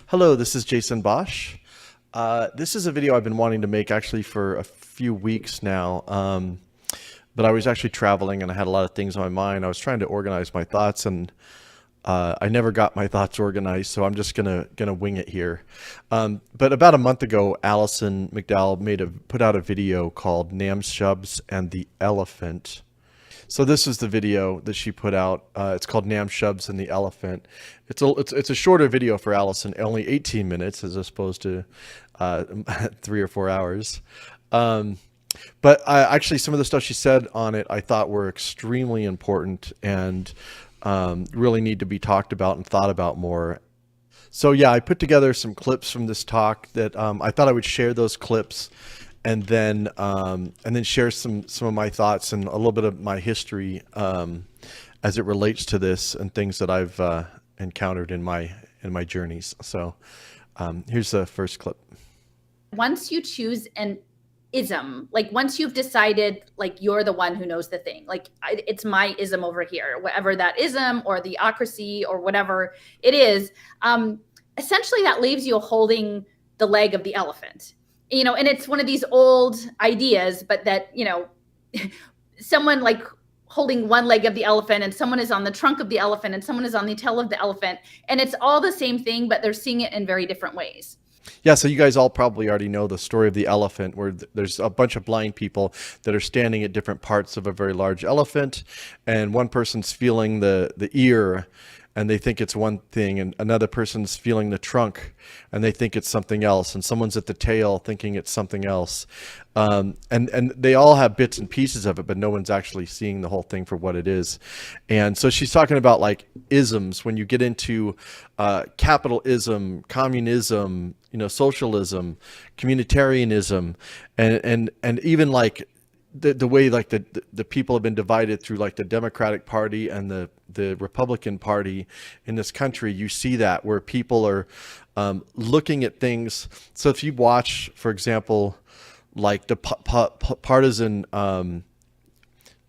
Hello, this is Jason Bosch. This is a video I've been wanting to make actually for a few weeks now, but I was actually traveling and I had a lot of things on my mind. I was trying to organize my thoughts and I never got my thoughts organized, so I'm just gonna wing it here. But about a month ago, Allison McDowell put out a video called Shubs and the Elephant. So this is the video that she put out. It's called Shubs and the Elephant. It's a shorter video for Allison, only 18 minutes as opposed to 3 or 4 hours. But actually, some of the stuff she said on it I thought were extremely important and really need to be talked about and thought about more. So yeah, I put together some clips from this talk that I thought I would share those clips and then share some of my thoughts and a little bit of my history as it relates to this and things that I've encountered in my journeys. So here's the first clip. Once you choose an ism, like once you've decided like you're the one who knows the thing, like it's my ism over here, whatever that ism or theocracy or whatever it is, essentially that leaves you holding the leg of the elephant. And it's one of these old ideas, but that, someone like holding one leg of the elephant and someone is on the trunk of the elephant and someone is on the tail of the elephant. And it's all the same thing, but they're seeing it in very different ways. Yeah, so you guys all probably already know the story of the elephant, where there's a bunch of blind people that are standing at different parts of a very large elephant, and one person's feeling the ear, and they think it's one thing, and another person's feeling the trunk, and they think it's something else, and someone's at the tail thinking it's something else. And they all have bits and pieces of it, but no one's actually seeing the whole thing for what it is. And so she's talking about like isms, when you get into capitalism, communism, socialism, communitarianism, and even like the way like the people have been divided through like the Democratic Party and the Republican Party in this country. You see that where people are looking at things. So if you watch, for example, like the partisan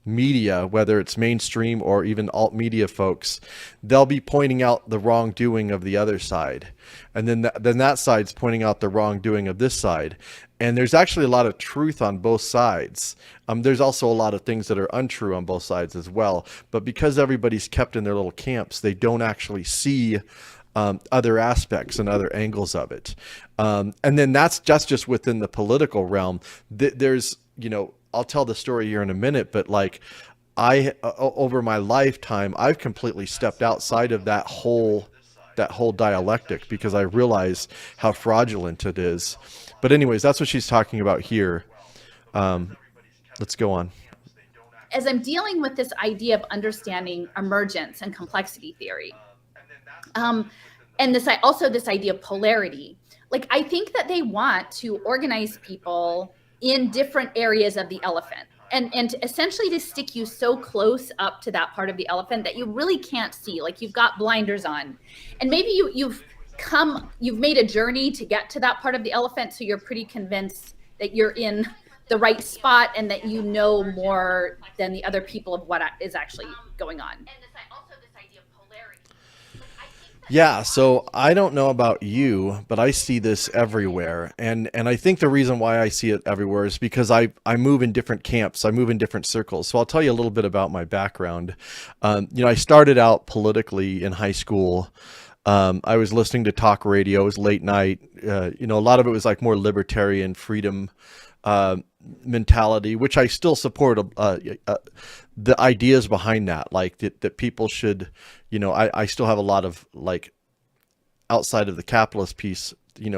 media, whether it's mainstream or even alt media folks, they'll be pointing out the wrongdoing of the other side, and then that side's pointing out the wrongdoing of this side. And there's actually a lot of truth on both sides. There's also a lot of things that are untrue on both sides as well. But because everybody's kept in their little camps, they don't actually see other aspects and other angles of it. And then that's just within the political realm. There's, I'll tell the story here in a minute, but like over my lifetime, I've completely stepped outside of that whole dialectic because I realize how fraudulent it is. But anyways, that's what she's talking about here. Let's go on. As I'm dealing with this idea of understanding emergence and complexity theory, and this idea of polarity, like I think that they want to organize people in different areas of the elephant and essentially to stick you so close up to that part of the elephant that you really can't see, like you've got blinders on, and maybe you've made a journey to get to that part of the elephant, so you're pretty convinced that you're in the right spot and that you know more than the other people of what is actually going on. Yeah, so I don't know about you, but I see this everywhere. And I think the reason why I see it everywhere is because I move in different camps. I move in different circles. So I'll tell you a little bit about my background. I started out politically in high school. I was listening to talk radio. It was late night. A lot of it was like more libertarian freedom mentality, which I still support. The ideas behind that, like that people should, I still have a lot of like outside of the capitalist piece,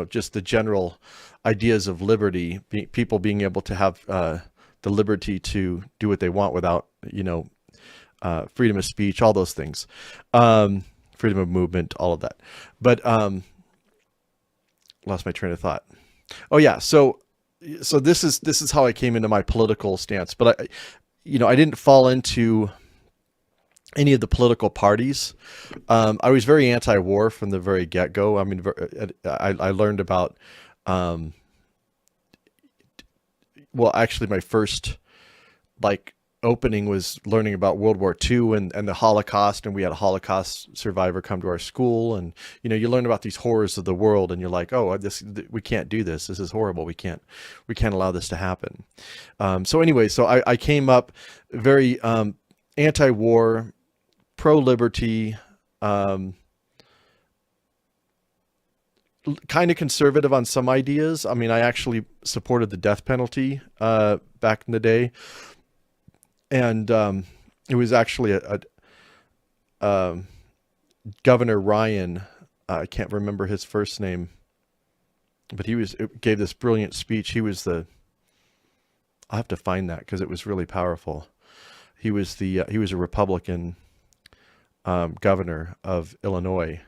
just the general ideas of liberty, people being able to have the liberty to do what they want without, freedom of speech, all those things, freedom of movement, all of that. But lost my train of thought. Oh yeah, so this is how I came into my political stance. But I didn't fall into any of the political parties. I was very anti-war from the very get-go. I mean, I learned about, actually my first like opening was learning about World War II and the Holocaust, and we had a Holocaust survivor come to our school, and you learn about these horrors of the world, and you're like, oh, we can't do this. This is horrible. We can't allow this to happen. So anyway, so I came up very anti-war, pro-liberty, kind of conservative on some ideas. I mean, I actually supported the death penalty back in the day. And it was actually a Governor Ryan, I can't remember his first name, but gave this brilliant speech. I'll have to find that because it was really powerful. He was a Republican governor of Illinois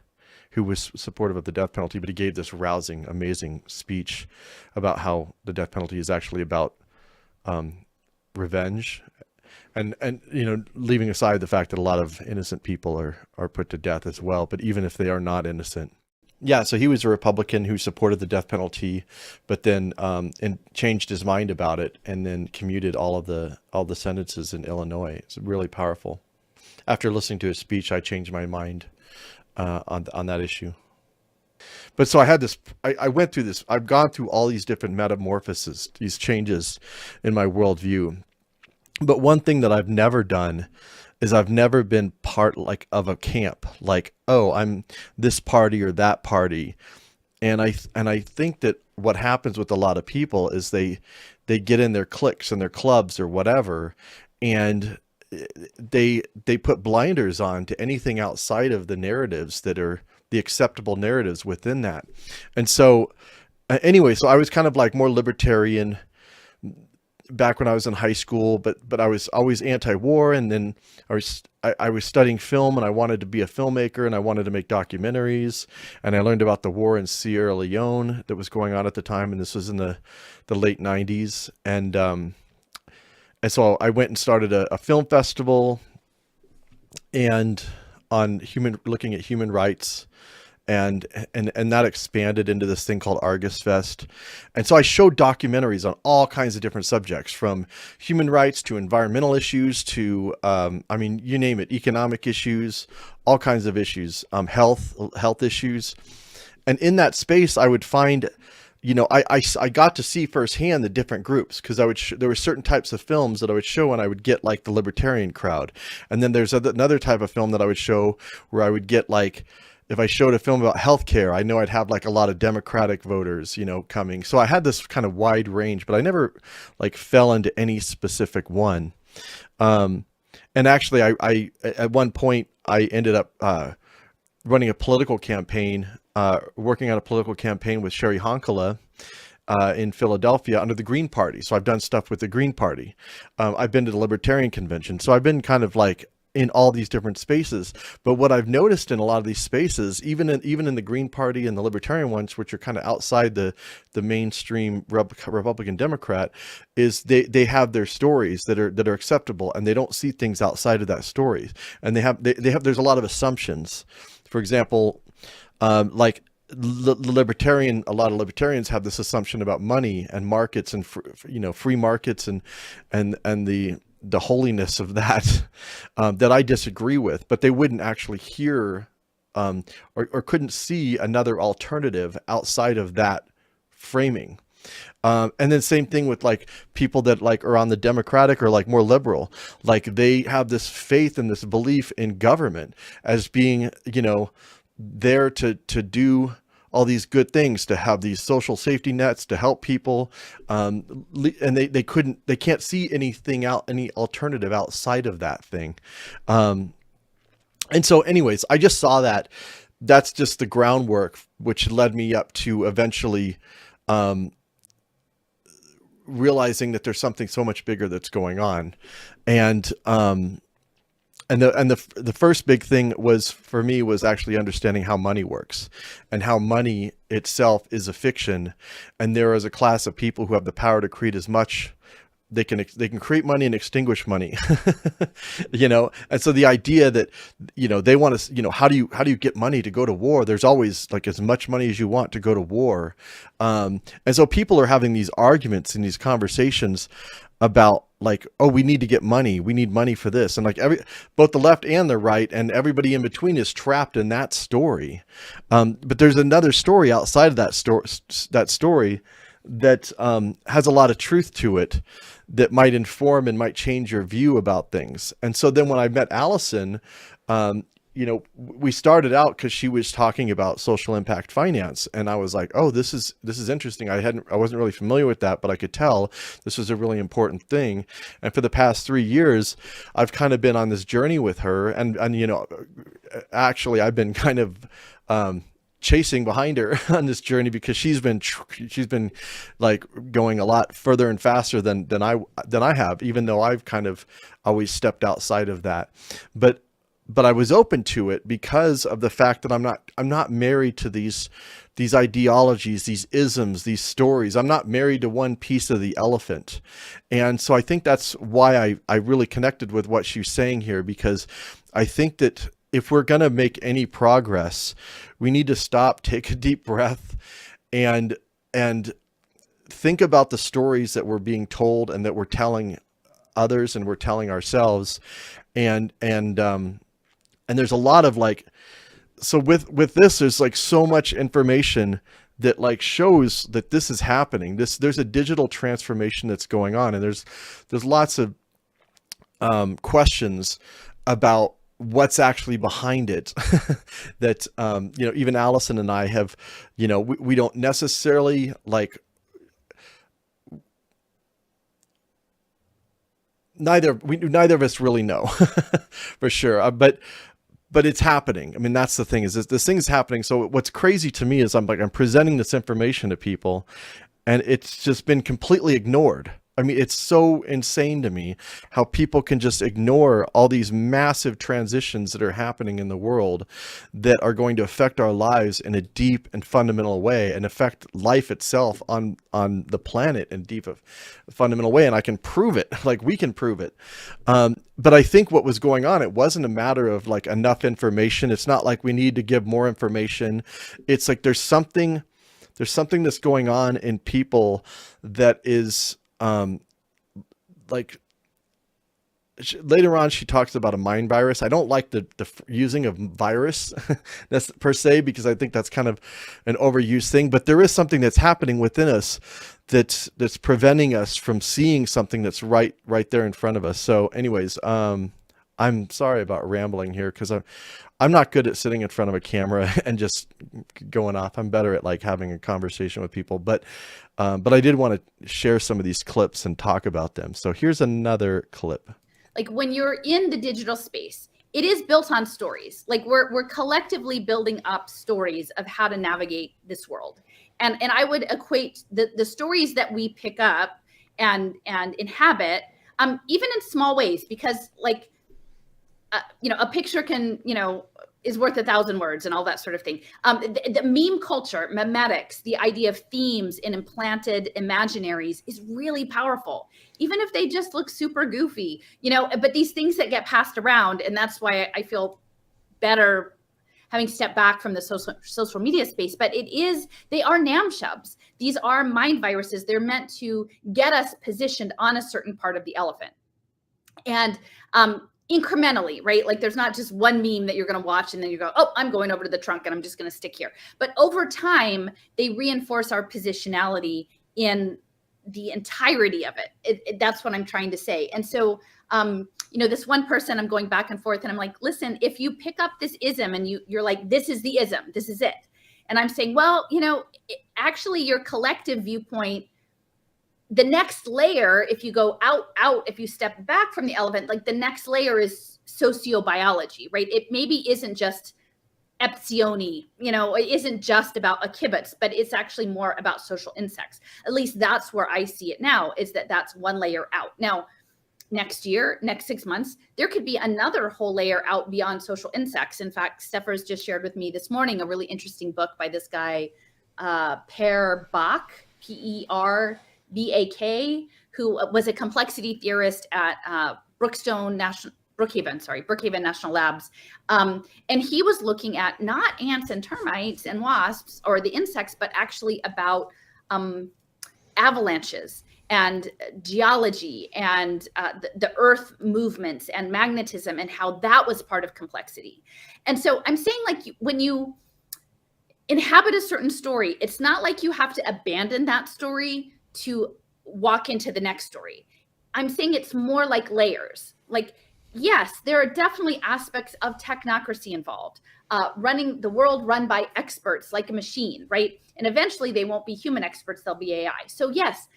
who was supportive of the death penalty, but he gave this rousing, amazing speech about how the death penalty is actually about revenge. And leaving aside the fact that a lot of innocent people are put to death as well, but even if they are not innocent. Yeah, so he was a Republican who supported the death penalty, but then and changed his mind about it, and then commuted all the sentences in Illinois. It's really powerful. After listening to his speech, I changed my mind on that issue. But so I had this. I went through this. I've gone through all these different metamorphoses, these changes in my worldview. But one thing that I've never done is I've never been part of a camp, like, oh, I'm this party or that party. And I think that what happens with a lot of people is they get in their cliques and their clubs or whatever, and they put blinders on to anything outside of the narratives that are the acceptable narratives within that. And so anyway, so I was kind of like more libertarian back when I was in high school, but I was always anti-war. And then I was studying film, and I wanted to be a filmmaker, and I wanted to make documentaries. And I learned about the war in Sierra Leone that was going on at the time. And this was in the late 90s. And so I went and started a film festival and looking at human rights. And that expanded into this thing called Argus Fest. And so I showed documentaries on all kinds of different subjects, from human rights to environmental issues to, you name it, economic issues, all kinds of issues, health issues. And in that space, I would find, I got to see firsthand the different groups, because there were certain types of films that I would show, and I would get like the libertarian crowd. And then there's another type of film that I would show where I would get like, if I showed a film about healthcare, I know I'd have like a lot of Democratic voters, coming. So I had this kind of wide range, but I never like fell into any specific one. And actually, I at one point I ended up running a political campaign, working on a political campaign with Sherry Honkala in Philadelphia under the Green Party. So I've done stuff with the Green Party. I've been to the Libertarian Convention. So I've been kind of like in all these different spaces. But what I've noticed in a lot of these spaces, even in the Green Party and the Libertarian ones, which are kind of outside the mainstream Republican Democrat, is they have their stories that are acceptable, and they don't see things outside of that story. And there's a lot of assumptions. For example, a lot of libertarians have this assumption about money and markets and free markets and the holiness of that that I disagree with, but they wouldn't actually hear or couldn't see another alternative outside of that framing. And then same thing with like people that like are on the Democratic or like more liberal, like they have this faith and this belief in government as being, there to do all these good things, to have these social safety nets to help people. And they can't see any alternative outside of that thing. And so anyways, I just saw that's just the groundwork, which led me up to eventually, realizing that there's something so much bigger that's going on. And the first big thing for me was actually understanding how money works, and how money itself is a fiction. And there is a class of people who have the power to create as much. They can create money and extinguish money, And so the idea that, they want to, how do you get money to go to war? There's always like as much money as you want to go to war. And so people are having these arguments and these conversations about like, oh, we need to get money, we need money for this, and like both the left and the right and everybody in between is trapped in that story. But there's another story outside of that story that has a lot of truth to it, that might inform and might change your view about things. And so then when I met Allison, we started out because she was talking about social impact finance, and I was like, oh, this is interesting. I wasn't really familiar with that, but I could tell this was a really important thing. And for the past 3 years, I've kind of been on this journey with her, and actually I've been kind of chasing behind her on this journey, because she's been like going a lot further and faster than I have, even though I've kind of always stepped outside of that. But I was open to it because of the fact that I'm not married to these ideologies, these isms, these stories. I'm not married to one piece of the elephant. And so I think that's why I really connected with what she's saying here, because I think that if we're going to make any progress, we need to stop, take a deep breath, and think about the stories that we're being told and that we're telling others and we're telling ourselves. And there's a lot of like, so with this, there's like so much information that like shows that this is happening. There's a digital transformation that's going on, and there's lots of questions about what's actually behind it that even Allison and I have, we don't necessarily like, neither of us really know for sure, but it's happening. I mean, that's the thing, is this thing is happening. So what's crazy to me is I'm presenting this information to people, and it's just been completely ignored. I mean, it's so insane to me how people can just ignore all these massive transitions that are happening in the world that are going to affect our lives in a deep and fundamental way, and affect life itself on the planet in deep, fundamental way. And I can prove it, like we can prove it. But I think what was going on, it wasn't a matter of like enough information. It's not like we need to give more information. It's like there's something that's going on in people that is like later on she talks about a mind virus. I don't like the using of virus that's per se, because I think that's kind of an overused thing, but there is something that's happening within us that's preventing us from seeing something that's right there in front of us. So anyways, I'm sorry about rambling here, because I'm not good at sitting in front of a camera and just going off. I'm better at like having a conversation with people, but I did want to share some of these clips and talk about them. So here's another clip. Like when you're in the digital space, it is built on stories. Like we're collectively building up stories of how to navigate this world. And I would equate the stories that we pick up and inhabit, even in small ways, because like, a picture can, is worth 1,000 words and all that sort of thing. The meme culture, memetics, the idea of themes and implanted imaginaries is really powerful, even if they just look super goofy, but these things that get passed around. And that's why I feel better having stepped back from the social media space. But they are namshubs. These are mind viruses. They're meant to get us positioned on a certain part of the elephant. And incrementally, right? Like there's not just one meme that you're going to watch and then you go, oh, I'm going over to the trunk and I'm just going to stick here. But over time, they reinforce our positionality in the entirety of it. That's what I'm trying to say. And so, this one person, I'm going back and forth and I'm like, listen, if you pick up this ism and you're like, this is the ism, this is it. And I'm saying, well, actually your collective viewpoint, the next layer, if you go out, if you step back from the elephant, like the next layer is sociobiology, right? It maybe isn't just epsioni, it isn't just about a kibbutz, but it's actually more about social insects. At least that's where I see it now, is that's one layer out. Now, next year, next 6 months, there could be another whole layer out beyond social insects. In fact, Steffers just shared with me this morning a really interesting book by this guy, Per Bak, Perbak, who was a complexity theorist at Brookhaven National Labs. And he was looking at not ants and termites and wasps or the insects, but actually about avalanches and geology and the earth movements and magnetism and how that was part of complexity. And so I'm saying, like, when you inhabit a certain story, it's not like you have to abandon that story to walk into the next story. I'm saying it's more like layers. Like, yes, there are definitely aspects of technocracy involved. Running the world run by experts like a machine, right? And eventually they won't be human experts, they'll be AI. So yes,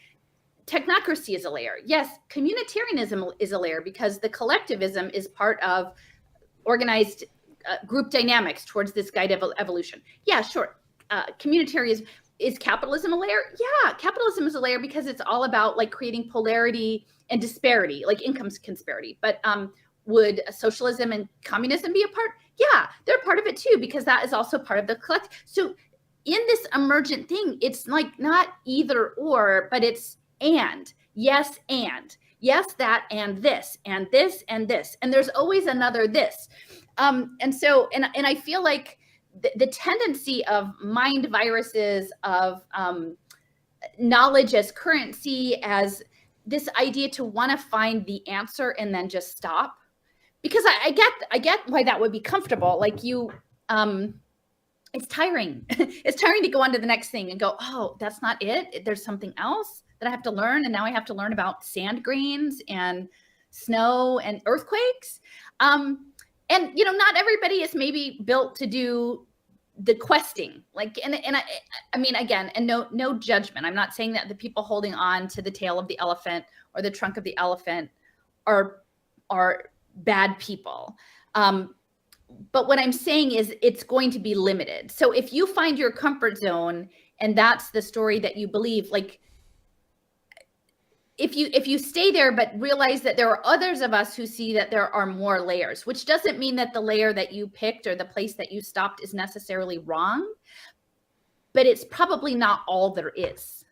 technocracy is a layer. Yes, communitarianism is a layer because the collectivism is part of organized group dynamics towards this guide of evolution. Yeah, sure. Communitarianism, is capitalism a layer? Yeah, capitalism is a layer because it's all about like creating polarity and disparity, like income disparity. But would socialism and communism be a part? Yeah, they're part of it too, because that is also part of the collective. So in this emergent thing, it's like not either or, but it's and. Yes, and. Yes, that and this and this and this. And there's always another this. And so, and I feel like the tendency of mind viruses, of knowledge as currency, as this idea to want to find the answer and then just stop, because I get why that would be comfortable. Like you, it's tiring. It's tiring to go on to the next thing and go, oh, that's not it. There's something else that I have to learn, and now I have to learn about sand grains and snow and earthquakes. And not everybody is maybe built to do the questing, like, and I mean, again, and no judgment. I'm not saying that the people holding on to the tail of the elephant or the trunk of the elephant are bad people. But what I'm saying is it's going to be limited. So if you find your comfort zone and that's the story that you believe, like, if you stay there, but realize that there are others of us who see that there are more layers, which doesn't mean that the layer that you picked or the place that you stopped is necessarily wrong, but it's probably not all there is.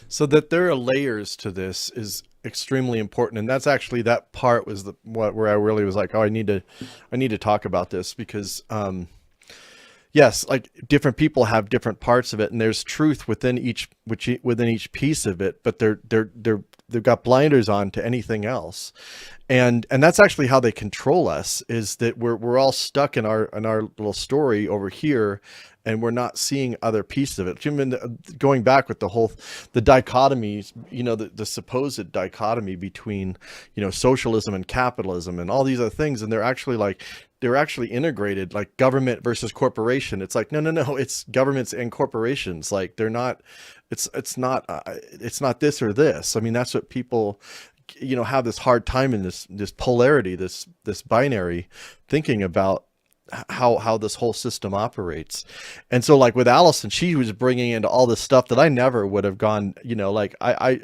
So that there are layers to this is extremely important, and that's actually, that part was where I really was like, oh, I need to talk about this, because yes, like different people have different parts of it, and there's truth within each piece of it, but they've got blinders on to anything else, and that's actually how they control us. Is that we're all stuck in our little story over here, and we're not seeing other pieces of it. I mean, going back with the dichotomies, the supposed dichotomy between, socialism and capitalism and all these other things, and they're actually integrated, like government versus corporation. It's like, no, it's governments and corporations. Like they're not, it's not this or this. I mean, that's what people, have this hard time in this polarity, this binary thinking about how this whole system operates. And so like with Allison, she was bringing into all this stuff that I never would have gone, like I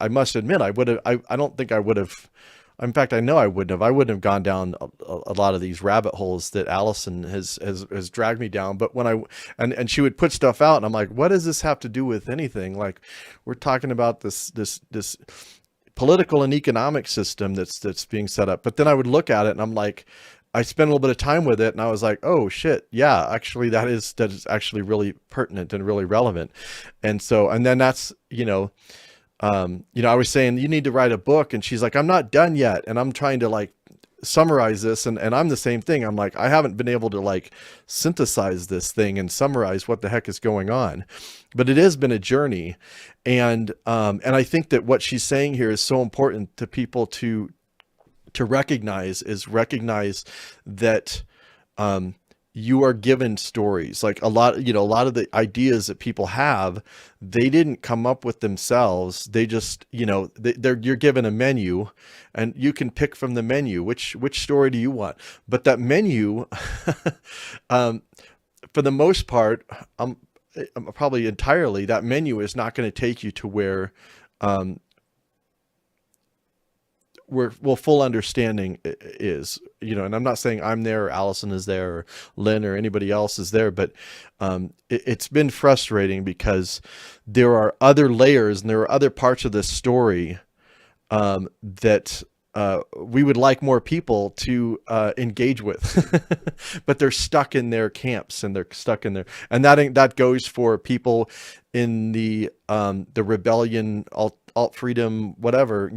must admit, I don't think I would have. In fact, I know I wouldn't have gone down a lot of these rabbit holes that Allison has dragged me down. But when and she would put stuff out, and I'm like, what does this have to do with anything? Like, we're talking about this political and economic system that's being set up. But then I would look at it, and I'm like, I spent a little bit of time with it, and I was like, oh shit, yeah, actually that is actually really pertinent and really relevant. And so, and then that's, I was saying, you need to write a book, and she's like, I'm not done yet. And I'm trying to like summarize this. And I'm the same thing. I'm like, I haven't been able to like synthesize this thing and summarize what the heck is going on, but it has been a journey. And I think that what she's saying here is so important to people to recognize that, you are given stories. Like a lot of the ideas that people have, they didn't come up with themselves. They just, you're given a menu, and you can pick from the menu, which story do you want? But that menu, for the most part, probably entirely, that menu is not going to take you to where, full understanding is, and I'm not saying I'm there, or Allison is there, or Lynn or anybody else is there, but it's been frustrating because there are other layers and there are other parts of this story that we would like more people to engage with, but they're stuck in their camps and they're stuck in there. And that goes for people in the rebellion, alt freedom, whatever,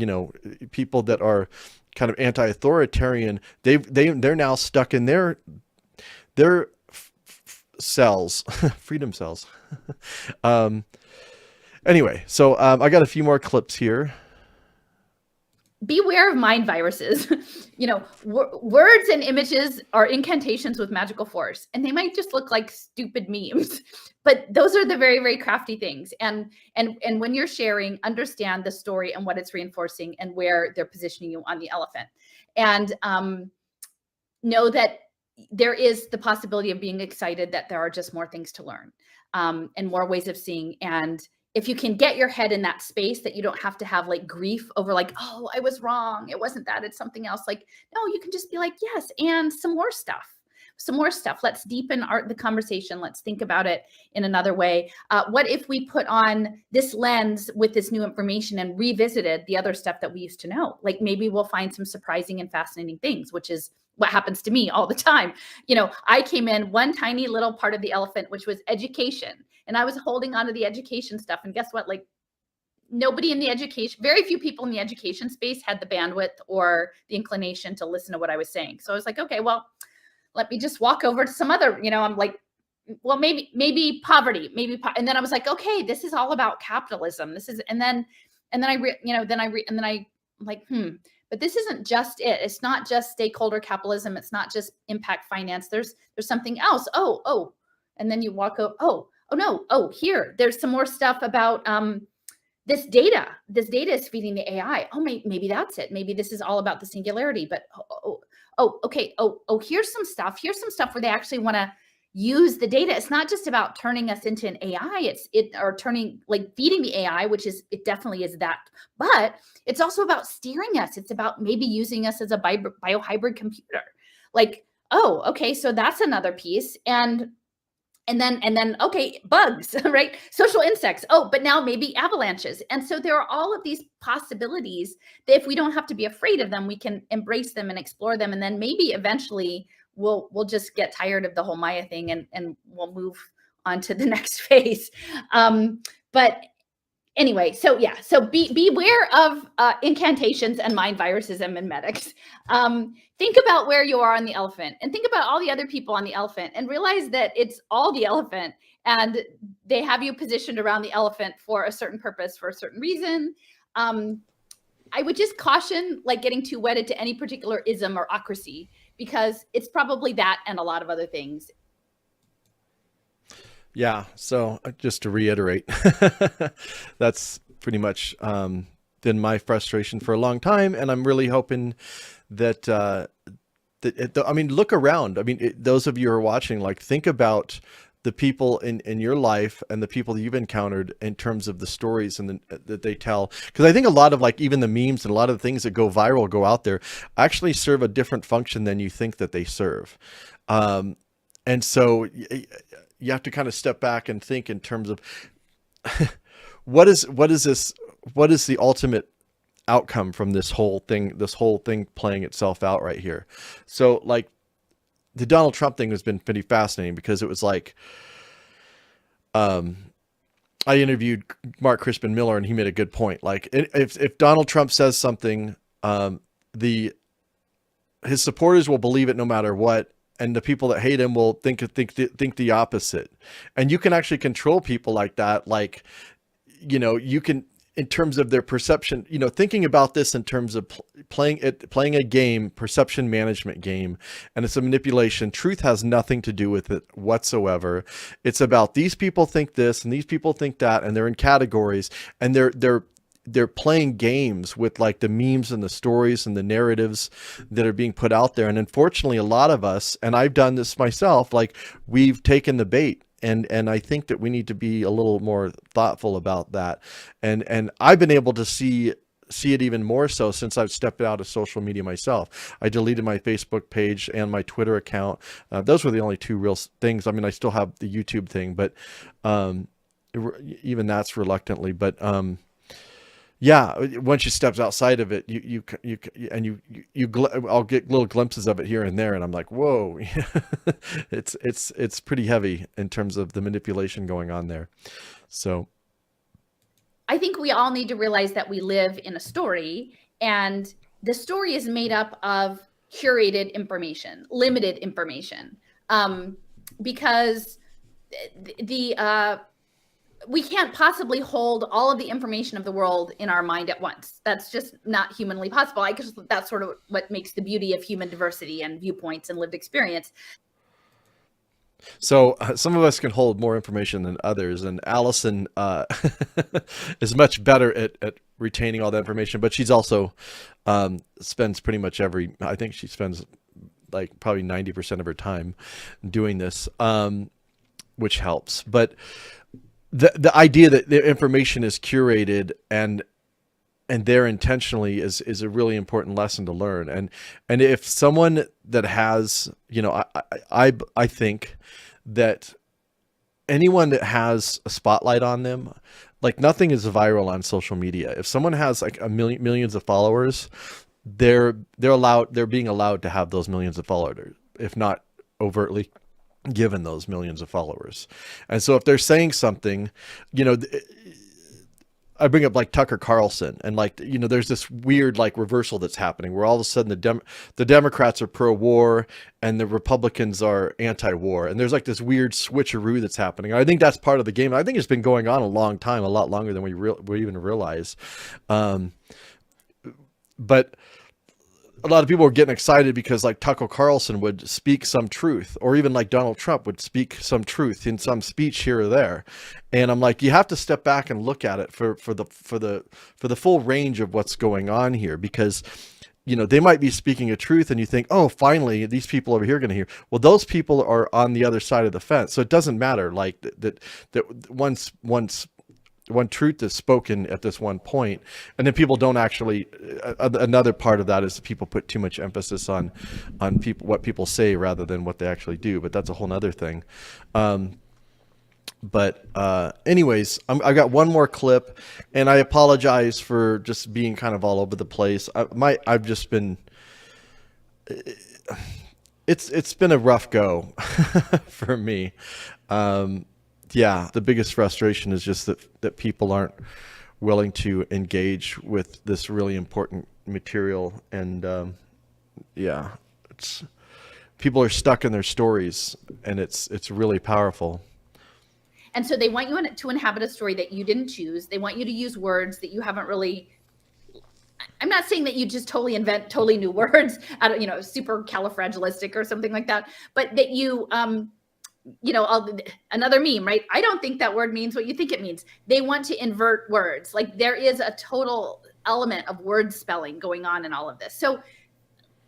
people that are kind of anti-authoritarian. They're now stuck in their cells, freedom cells. Anyway, so I got a few more clips here. Beware of mind viruses. Words and images are incantations with magical force, and they might just look like stupid memes, but those are the very, very crafty things. And when you're sharing, understand the story and what it's reinforcing and where they're positioning you on the elephant. And know that there is the possibility of being excited that there are just more things to learn, and more ways of seeing. And if you can get your head in that space, that you don't have to have like grief over like, oh, I was wrong, it wasn't that, it's something else. Like, no, you can just be like, yes, and some more stuff. Let's deepen the conversation. Let's think about it in another way. What if we put on this lens with this new information and revisited the other stuff that we used to know? Like, maybe we'll find some surprising and fascinating things, which is what happens to me all the time. I came in one tiny little part of the elephant, which was education. And I was holding on to the education stuff. And guess what? Like, nobody in the education, very few people in the education space had the bandwidth or the inclination to listen to what I was saying. So I was like, okay, well, let me just walk over to some other, I'm like, well, maybe poverty, and then I was like, okay, this is all about capitalism. This is, and then I'm like, but this isn't just it. It's not just stakeholder capitalism. It's not just impact finance. There's something else. Oh, and then you walk up. Oh no. Oh, here, there's some more stuff about this data. This data is feeding the AI. Oh, maybe that's it. Maybe this is all about the singularity. But okay. Oh, here's some stuff. Here's some stuff where they actually want to use the data. It's not just about turning us into an AI. Feeding the AI, it definitely is that. But it's also about steering us. It's about maybe using us as a biohybrid computer. Like, oh, okay, so that's another piece. And then, okay, bugs, right? Social insects. Oh, but now maybe avalanches. And so there are all of these possibilities that if we don't have to be afraid of them, we can embrace them and explore them. And then maybe eventually we'll just get tired of the whole Maya thing and we'll move on to the next phase. But anyway, so beware of incantations and mind viruses and mimetics. Think about where you are on the elephant, and think about all the other people on the elephant, and realize that it's all the elephant, and they have you positioned around the elephant for a certain purpose, for a certain reason. I would just caution like getting too wedded to any particular ism or ocracy, because it's probably that and a lot of other things. Yeah. So just to reiterate, that's pretty much been my frustration for a long time. And I'm really hoping that, look around. Those of you who are watching, like, think about the people in your life and the people that you've encountered in terms of the stories and that they tell. Because I think a lot of like even the memes and a lot of the things that go viral, go out there, actually serve a different function than you think that they serve. And so you have to kind of step back and think in terms of what is the ultimate outcome from this whole thing playing itself out right here. So like the Donald Trump thing has been pretty fascinating, because it was like, I interviewed Mark Crispin Miller and he made a good point. Like if Donald Trump says something, his supporters will believe it no matter what. And the people that hate him will think the opposite. And you can actually control people like that. Like, you can, in terms of their perception, thinking about this in terms of playing a game, perception management game, and it's a manipulation. Truth has nothing to do with it whatsoever. It's about these people think this and these people think that, and they're in categories, and they're playing games with like the memes and the stories and the narratives that are being put out there. And unfortunately, a lot of us, and I've done this myself, like we've taken the bait. And I think that we need to be a little more thoughtful about that. And I've been able to see it even more so since I've stepped out of social media myself. I deleted my Facebook page and my Twitter account. Those were the only two real things. I still have the YouTube thing, but even that's reluctantly. But yeah, once you steps outside of it, and I'll get little glimpses of it here and there, and I'm like, whoa, it's pretty heavy in terms of the manipulation going on there. So I think we all need to realize that we live in a story, and the story is made up of curated information, limited information, because the we can't possibly hold all of the information of the world in our mind at once. That's just not humanly possible. I guess that's sort of what makes the beauty of human diversity and viewpoints and lived experience. So some of us can hold more information than others, and Allison is much better at retaining all that information. But she's also spends pretty much I think she spends like probably 90% of her time doing this, which helps. But the idea that the information is curated and there intentionally is a really important lesson to learn. And if someone that has, I think that anyone that has a spotlight on them, like nothing is viral on social media. If someone has like millions of followers, they're being allowed to have those millions of followers, if not overtly given those millions of followers. And so if they're saying something, I bring up like Tucker Carlson, and like, there's this weird like reversal that's happening where all of a sudden the Democrats are pro-war and the Republicans are anti-war. And there's like this weird switcheroo that's happening. I think that's part of the game. I think it's been going on a long time, a lot longer than we even realize. But a lot of people are getting excited because like Tucker Carlson would speak some truth, or even like Donald Trump would speak some truth in some speech here or there. And I'm like, you have to step back and look at it for the full range of what's going on here, because they might be speaking a truth and you think, oh, finally these people over here are going to hear. Well, those people are on the other side of the fence. So it doesn't matter like that once one truth is spoken at this one point, and then people don't actually, another part of that is people put too much emphasis on what people say rather than what they actually do. But that's a whole nother thing. Anyways, I got one more clip, and I apologize for just being kind of all over the place. I've just been, it's been a rough go for me. Yeah, the biggest frustration is just that people aren't willing to engage with this really important material. And people are stuck in their stories, and it's really powerful. And so they want you to inhabit a story that you didn't choose. They want you to use words that you haven't really. I'm not saying that you just totally invent totally new words out of, supercalifragilistic or something like that, but that you, another meme, right? I don't think that word means what you think it means. They want to invert words. Like there is a total element of word spelling going on in all of this. So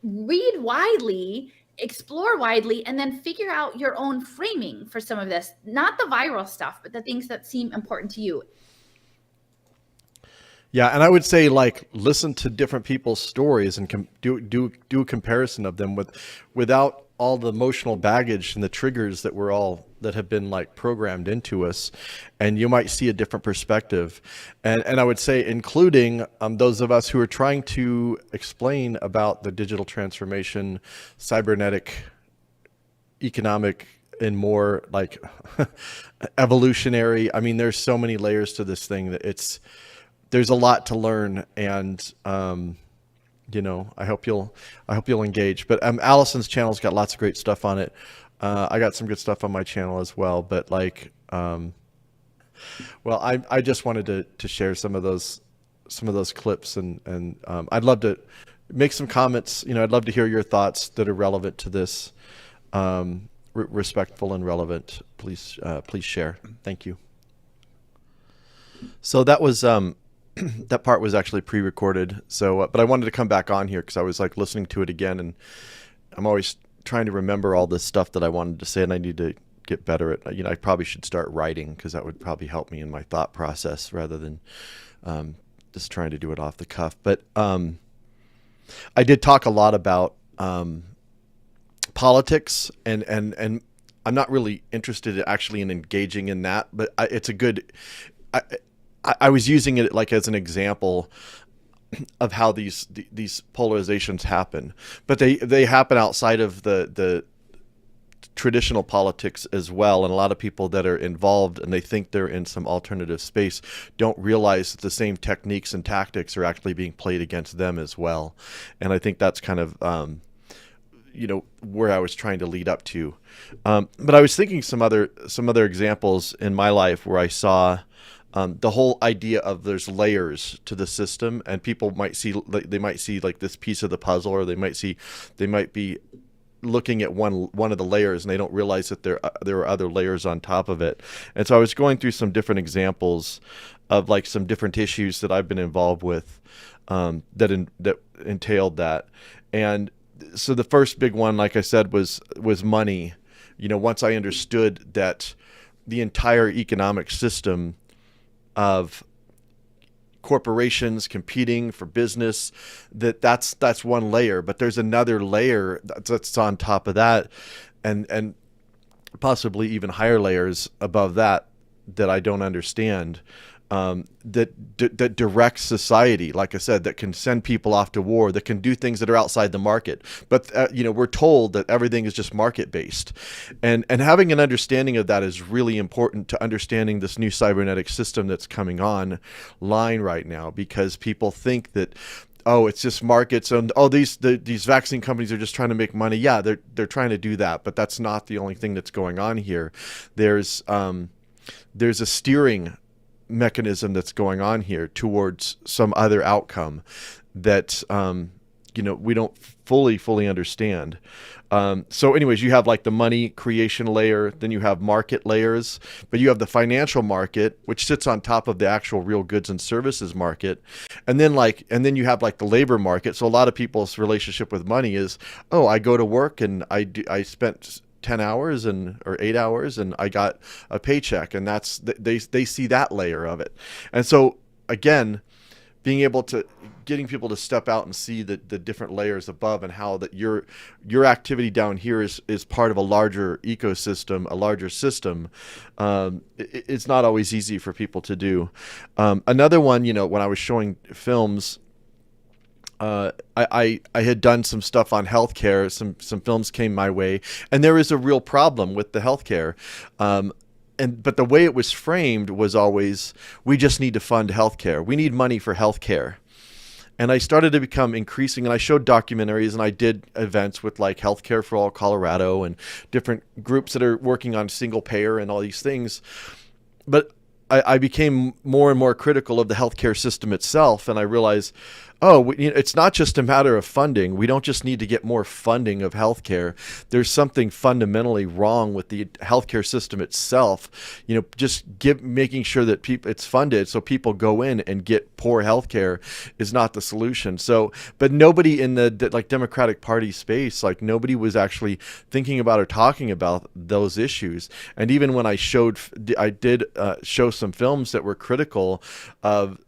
read widely, explore widely, and then figure out your own framing for some of this, not the viral stuff, but the things that seem important to you. Yeah, and I would say like listen to different people's stories and do a comparison of them without all the emotional baggage and the triggers that have been like programmed into us, and you might see a different perspective. And I would say including those of us who are trying to explain about the digital transformation, cybernetic, economic, and more like evolutionary. I mean, there's so many layers to this thing that there's a lot to learn, and I hope you'll engage. But Allison's channel's got lots of great stuff on it. I got some good stuff on my channel as well. But like, I just wanted to share some of those clips, and I'd love to make some comments. I'd love to hear your thoughts that are relevant to this, respectful and relevant. Please share. Thank you. So that was that part was actually pre-recorded. So, but I wanted to come back on here because I was like listening to it again, and I'm always trying to remember all this stuff that I wanted to say, and I need to get better at. I probably should start writing because that would probably help me in my thought process rather than just trying to do it off the cuff. But I did talk a lot about politics, and I'm not really interested actually in engaging in that, but it's a good. I was using it like as an example of how these polarizations happen, but they happen outside of the traditional politics as well. And a lot of people that are involved and they think they're in some alternative space don't realize that the same techniques and tactics are actually being played against them as well. And I think that's kind of where I was trying to lead up to. But I was thinking some other examples in my life where I saw the whole idea of there's layers to the system, and people might see like this piece of the puzzle, or they might be looking at one of the layers, and they don't realize that there are other layers on top of it. And so I was going through some different examples of like some different issues that I've been involved with that entailed that. And so the first big one, like I said, was money. Once I understood that the entire economic system of corporations competing for business, that's one layer, but there's another layer that's on top of that, and possibly even higher layers above that I don't understand, that directs society, like I said, that can send people off to war, that can do things that are outside the market. But we're told that everything is just market based, and having an understanding of that is really important to understanding this new cybernetic system that's coming online right now, because people think that, oh, it's just markets, and these vaccine companies are just trying to make money. Yeah, they're trying to do that, but that's not the only thing that's going on here. There's a steering mechanism that's going on here towards some other outcome that we don't fully understand. So anyways, you have like the money creation layer, then you have market layers, but you have the financial market, which sits on top of the actual real goods and services market. And then you have like the labor market. So a lot of people's relationship with money is, oh, I go to work and I spent 10 hours or 8 hours and I got a paycheck, and that's they see that layer of it. And so again, getting people to step out and see the different layers above, and how that your activity down here is part of a larger ecosystem, a larger system. It's not always easy for people to do. Another one, when I was showing films, I had done some stuff on healthcare. Some films came my way, and there is a real problem with the healthcare. But the way it was framed was always, we just need to fund healthcare. We need money for healthcare. And I started to become increasing, and I showed documentaries, and I did events with like Healthcare for All Colorado and different groups that are working on single payer and all these things. But I became more and more critical of the healthcare system itself, and I realized, it's not just a matter of funding. We don't just need to get more funding of healthcare. There's something fundamentally wrong with the healthcare system itself. Just making sure that it's funded so people go in and get poor healthcare is not the solution. So, but nobody in the Democratic Party space, nobody was actually thinking about or talking about those issues. And even when I did show some films that were critical of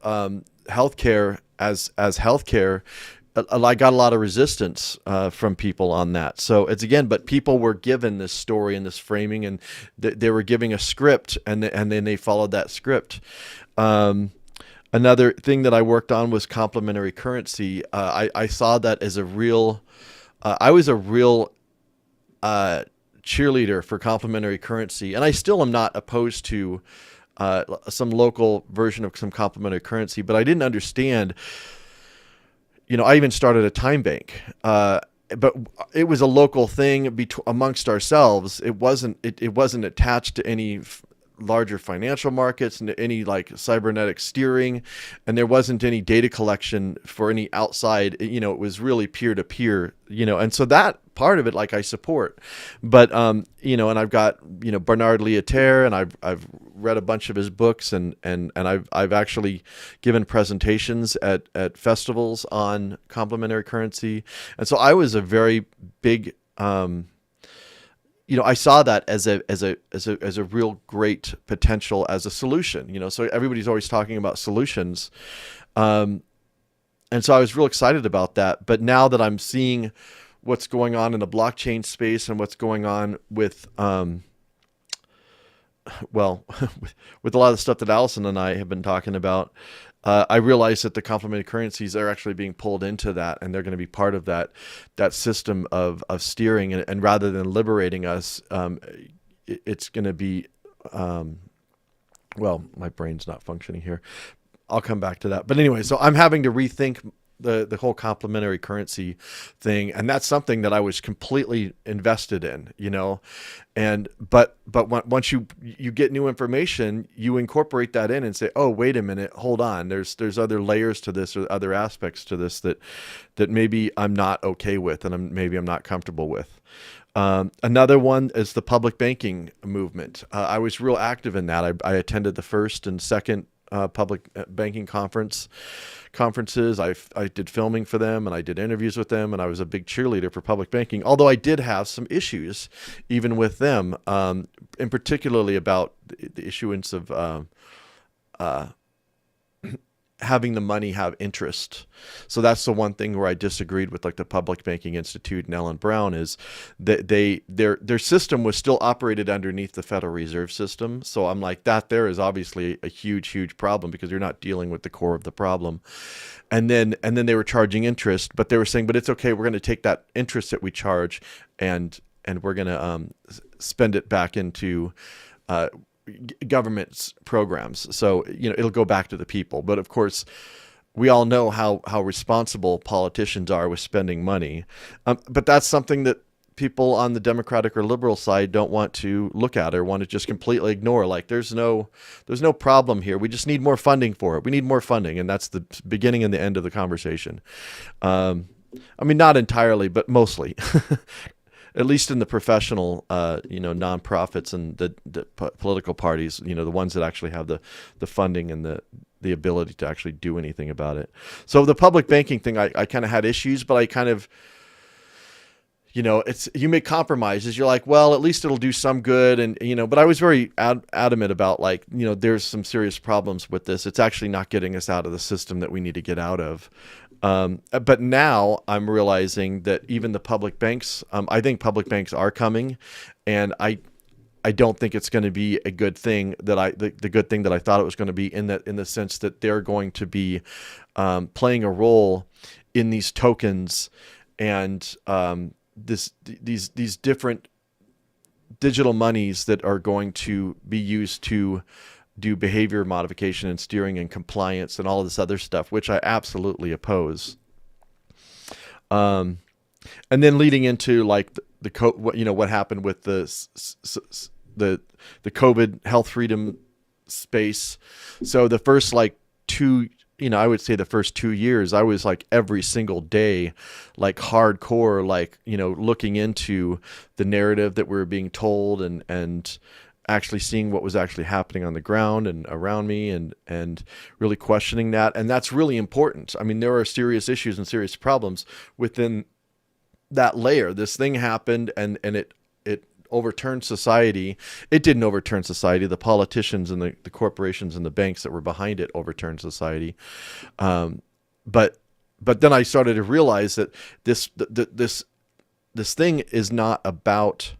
healthcare as healthcare, I got a lot of resistance from people on that. So but people were given this story and this framing, and they were giving a script, and then they followed that script. Another thing that I worked on was complementary currency. I saw that as I was a real cheerleader for complementary currency, and I still am not opposed to some local version of some complementary currency, but I didn't understand. I even started a time bank, but it was a local thing amongst ourselves. It wasn't attached to any larger financial markets and any cybernetic steering, and there wasn't any data collection for any outside. It was really peer to peer. And so that part of it, I support, but and I've got Bernard Lietaer, and I've read a bunch of his books, and I've actually given presentations at festivals on complementary currency, and so I was a very big. I saw that as a real great potential as a solution. So everybody's always talking about solutions, and so I was real excited about that. But now that I'm seeing what's going on in the blockchain space and what's going on with well, with a lot of the stuff that Allison and I have been talking about, I realized that the complementary currencies are actually being pulled into that, and they're going to be part of that system of steering. And rather than liberating us, it's going to be, well, my brain's not functioning here. I'll come back to that. But anyway, so I'm having to rethink the whole complementary currency thing, and that's something that I was completely invested in, and once you get new information, you incorporate that in and say, oh, wait a minute, hold on, there's other layers to this, or other aspects to this that maybe I'm not okay with, and maybe I'm not comfortable with. Another one is the public banking movement. I was real active in that. I attended the first and second public banking conferences. I did filming for them, and I did interviews with them, and I was a big cheerleader for public banking, although I did have some issues even with them, and particularly about the issuance of having the money have interest. So that's the one thing where I disagreed with, like, the Public Banking Institute and Ellen Brown, is that their system was still operated underneath the Federal Reserve System. So I'm like, that there is obviously a huge problem, because you're not dealing with the core of the problem. And then they were charging interest, but they were saying, but it's okay, we're going to take that interest that we charge, and we're going to spend it back into government's programs. So, it'll go back to the people. But of course, we all know how responsible politicians are with spending money. But that's something that people on the Democratic or liberal side don't want to look at, or want to just completely ignore. Like, there's no problem here. We just need more funding for it. We need more funding. And that's the beginning and the end of the conversation. Not entirely, but mostly. At least in the professional, nonprofits and the political parties, the ones that actually have the funding and the ability to actually do anything about it. So the public banking thing, I kind of had issues, but I kind of, you make compromises. You're like, well, at least it'll do some good. And, but I was very adamant about, like, there's some serious problems with this. It's actually not getting us out of the system that we need to get out of. But now I'm realizing that even the public banks, I think public banks are coming, and I don't think it's going to be a good thing the good thing that I thought it was going to be, in the sense that they're going to be playing a role in these tokens, and these different digital monies that are going to be used to do behavior modification and steering and compliance and all of this other stuff, which I absolutely oppose. And then leading into, like, what happened with the COVID health freedom space. So the first, like, I would say the first 2 years, I was, like, every single day, like, hardcore, like, looking into the narrative that we were being told, and actually seeing what was actually happening on the ground and around me, and really questioning that. And that's really important. I mean, there are serious issues and serious problems within that layer. This thing happened, and it overturned society. It didn't overturn society. The politicians and the corporations and the banks that were behind it overturned society. But then I started to realize that this thing is not about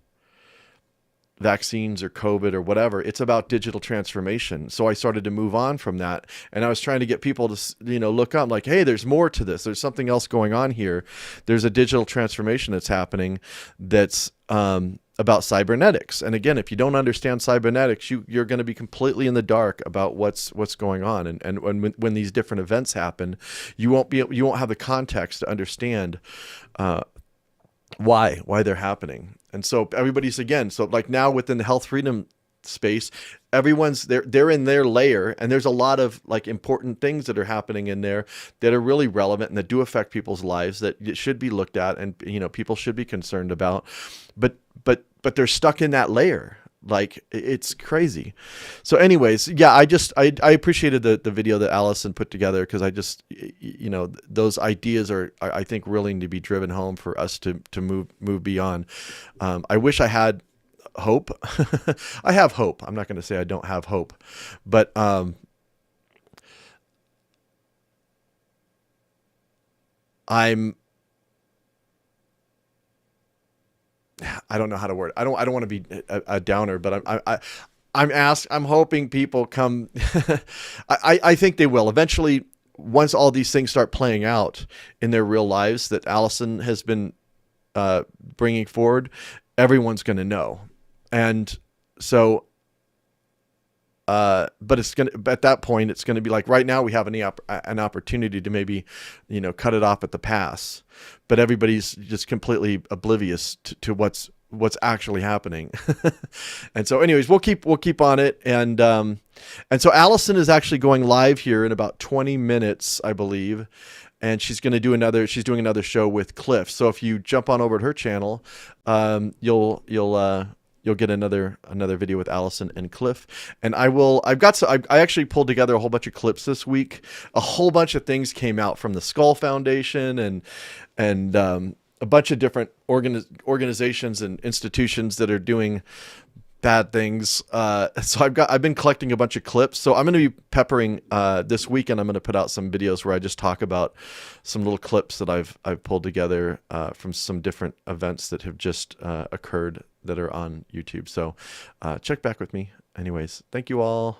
vaccines or COVID or whatever. It's about digital transformation. So I started to move on from that, and I was trying to get people to, look up, like, hey, there's more to this. There's something else going on here. There's a digital transformation that's happening that's about cybernetics. And again, if you don't understand cybernetics, you're going to be completely in the dark about what's going on. And when these different events happen, you won't have the context to understand why they're happening. And so everybody's, again, so like now within the health freedom space, everyone's they're in their layer, and there's a lot of, like, important things that are happening in there that are really relevant and that do affect people's lives, that it should be looked at, and people should be concerned about, but they're stuck in that layer. Like, it's crazy. So anyways, yeah, I appreciated the video that Allison put together, because I just, those ideas are, I think, really need to be driven home for us to move beyond. I wish I had hope. I have hope. I'm not going to say I don't have hope, but I don't know how to word it. I don't want to be a downer, but I'm hoping people come. I think they will eventually. Once all these things start playing out in their real lives that Allison has been bringing forward, everyone's going to know. And so, but it's going to, at that point, it's going to be like right now we have an opportunity to maybe, cut it off at the pass, but everybody's just completely oblivious to what's actually happening. And so anyways, we'll keep on it. And so Allison is actually going live here in about 20 minutes, I believe. And she's doing another show with Cliff. So if you jump on over to her channel, you'll get another video with Allison and Cliff. And I actually pulled together a whole bunch of clips this week. A whole bunch of things came out from the Skull Foundation and a bunch of different organizations and institutions that are doing bad things. So I've been collecting a bunch of clips. So I'm going to be peppering this weekend. I'm going to put out some videos where I just talk about some little clips that I've pulled together from some different events that have just occurred that are on YouTube. So check back with me. Anyways, thank you all.